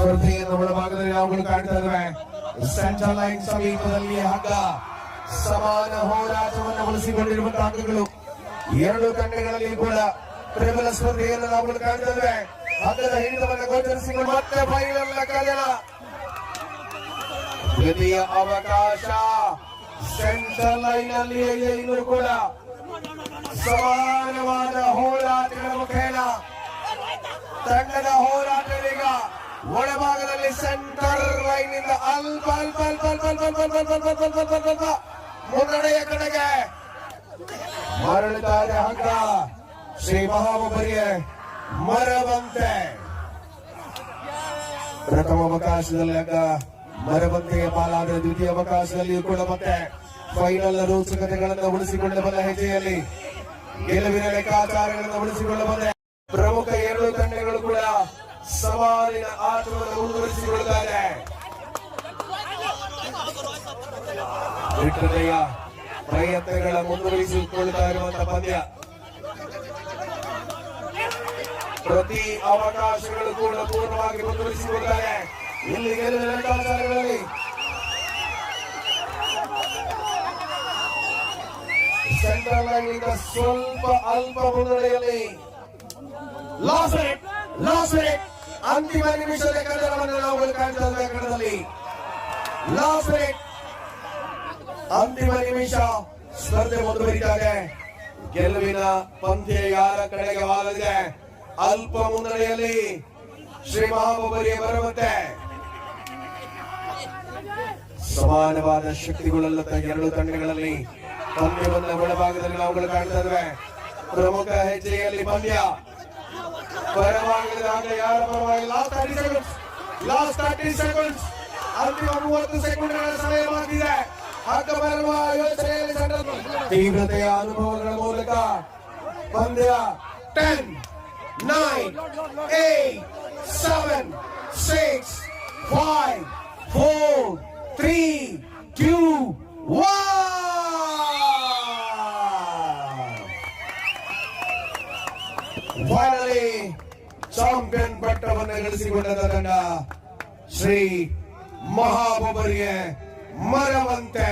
ಸ್ಪರ್ಧೆಯನ್ನು ಒಳಭಾಗದಲ್ಲಿ ನಾವುಗಳು ಕಾಣ್ತಾ ಇದ್ದೇವೆ. ಸೆಂಟ್ರಲ್ ಲೈನ್ ಸಮೀಪದಲ್ಲಿ ಹಗ್ಗ ಸಮಾನ ಹೋರಾಟವನ್ನು ಬಳಸಿಕೊಂಡಿರುವಂತಹ ಹಗ್ಗಗಳು ಎರಡು ತಂಡಗಳಲ್ಲಿ ಕೂಡ ಪ್ರಬಲ ಸ್ಪರ್ಧೆಯನ್ನು ನಾವುಗಳು ಕಾಣ್ತಾ ಇದ್ದೇವೆ. ಹಗ್ಗದ ಹಿಡಿತವನ್ನು ಗೋಚರಿಸಿಕೊಂಡು ಮತ್ತೆ ಫೈನಲ್ ಕದನ. ದ್ವಿತೀಯ ಅವಕಾಶ ಸೆಂಟ್ರಲ್ ಲೈನ್ ಅಲ್ಲಿ ಇನ್ನೂ ಕೂಡ ಸಮಾನವಾದ ಹೋರಾಟಗಳ ಮುಖೇನ ತಂಡದ ಹೋರಾಟವೀಗ ಒಳಭಾಗದಲ್ಲಿ ಸೆಂಟರ್ ಲೈನ್ ಇಂದ ಅಲ್ಪ ಅಲ್ಪ ಅಲ್ಪ ಅಲ್ಪ ಅಲ್ಪ ಅಲ್ಪ ಅಲ್ಪ ಅಲ್ಪ ಅಲ್ಪ ಮುನ್ನಡೆಯ ಕಡೆಗೆ ಮರಳುತ್ತಾರೆ ಹಗ್ಗ. ಶ್ರೀ ಮಹಾಬಲಿಗೆ ಮರವಂತೆ ಪ್ರಥಮ ಅವಕಾಶದಲ್ಲಿ ಹಗ್ಗ ಮರವಂತೆಗೆ ಪಾಲಾದ ದ್ವಿತೀಯ ಅವಕಾಶದಲ್ಲಿಯೂ ಕೂಡ ಮತ್ತೆ ಫೈನಲ್ ರೋಚಕತೆಗಳನ್ನು ಉಳಿಸಿಕೊಂಡು ಬಂದ ಹೆಜ್ಜೆಯಲ್ಲಿ ಗೆಲುವಿನ ಲೆಕ್ಕಾಚಾರಗಳನ್ನು ಉಳಿಸಿಕೊಂಡು ಬಂದ ಪ್ರಮುಖ ಎರಡು ತಂಡಗಳು ಕೂಡ ಸವಾಲಿನ ಆಟವನ್ನು ಮುಂದುವರಿಸಿಕೊಳ್ಳುತ್ತಾರೆ. ವಿಠ್ಠಲಯ್ಯ ಪ್ರಯತ್ನಗಳ ಮುಂದುವರಿಸಿಕೊಳ್ಳುತ್ತಾ ಇರುವಂತಹ ಪಂದ್ಯ. ಪ್ರತಿ ಅವಕಾಶಗಳು ಕೂಡ ಪೂರ್ಣವಾಗಿ ಮುಂದುವರಿಸಿಕೊಳ್ಳುತ್ತಾರೆ. ಇಲ್ಲಿ ಗೆಲುವಿನ ಲೆಕ್ಕಾಚಾರಗಳಲ್ಲಿ ಸೆಂಟ್ರಲ್ ಲೈನ್ ಇಂದ ಸ್ವಲ್ಪ ಅಲ್ಪ ಮುನ್ನಡೆಯಲ್ಲಿ ಲಾಸ್ಟ್ ಮಿನಿಟ್ ಅಂತಿಮ ನಿಮಿಷದ ಕದನವನ್ನು ನಾವು ಕಾಣ್ತಾ ಇದ್ದೇವೆ. ಕನ್ನಡದಲ್ಲಿ ಲಾಸ್ಟ್ ಮಿನಿಟ್ ಅಂತಿಮ ನಿಮಿಷ ಸ್ಪರ್ಧೆ ಮುಂದುವರಿತಾರೆ. ಗೆಲುವಿನ ಪಂದ್ಯ ಯಾರ ಕಡೆಗೆ ವಾಲಿದೆ? ಅಲ್ಪ ಮುನ್ನಡೆಯಲ್ಲಿ ಶ್ರೀ ಮಹಾಬಲಿಗೆ ಬರುವಂತೆ ಸಮಾನವಾದ ಶಕ್ತಿಗಳುಳ್ಳ ಎರಡು ತಂಡಗಳಲ್ಲಿ ಪಂದ್ಯವನ್ನು ಒಳಭಾಗದಲ್ಲಿ ನಾವುಗಳು ಕಾಣ್ತಾ ಇದ್ದೇವೆ. ಪ್ರಮುಖ ಹೆಜ್ಜೆಯಲ್ಲಿ ಪಂದ್ಯ ಪರವಾಗಿದ್ದಾಗ ಯಾರ ಪರವಾಗಿ ಲಾಸ್ಟ್ 30 ಸೆಕೆಂಡ್ಸ್ ಅಂತಿಮ 30 ಸೆಕೆಂಡ್ಗಳ ಸಮಯ ಬಾಕಿದೆ. ಹಗ್ಗ ಬರುವ ಯೋಚನೆಯಲ್ಲಿ ತೀವ್ರತೆಯ ಅನುಭವಗಳ ಮೂಲಕ ಪಂದ್ಯ 10, 9, 8, 7, 6, 5, 4, 3, 2, 1. ಫೈನಲಿ ಚಾಂಪಿಯನ್ ಪಟ್ಟವನ್ನು ಗಳಿಸಿಕೊಂಡ ತಂಡ ಶ್ರೀ ಮಹಾಬಲಿಗೆ ಮರವಂತೆ.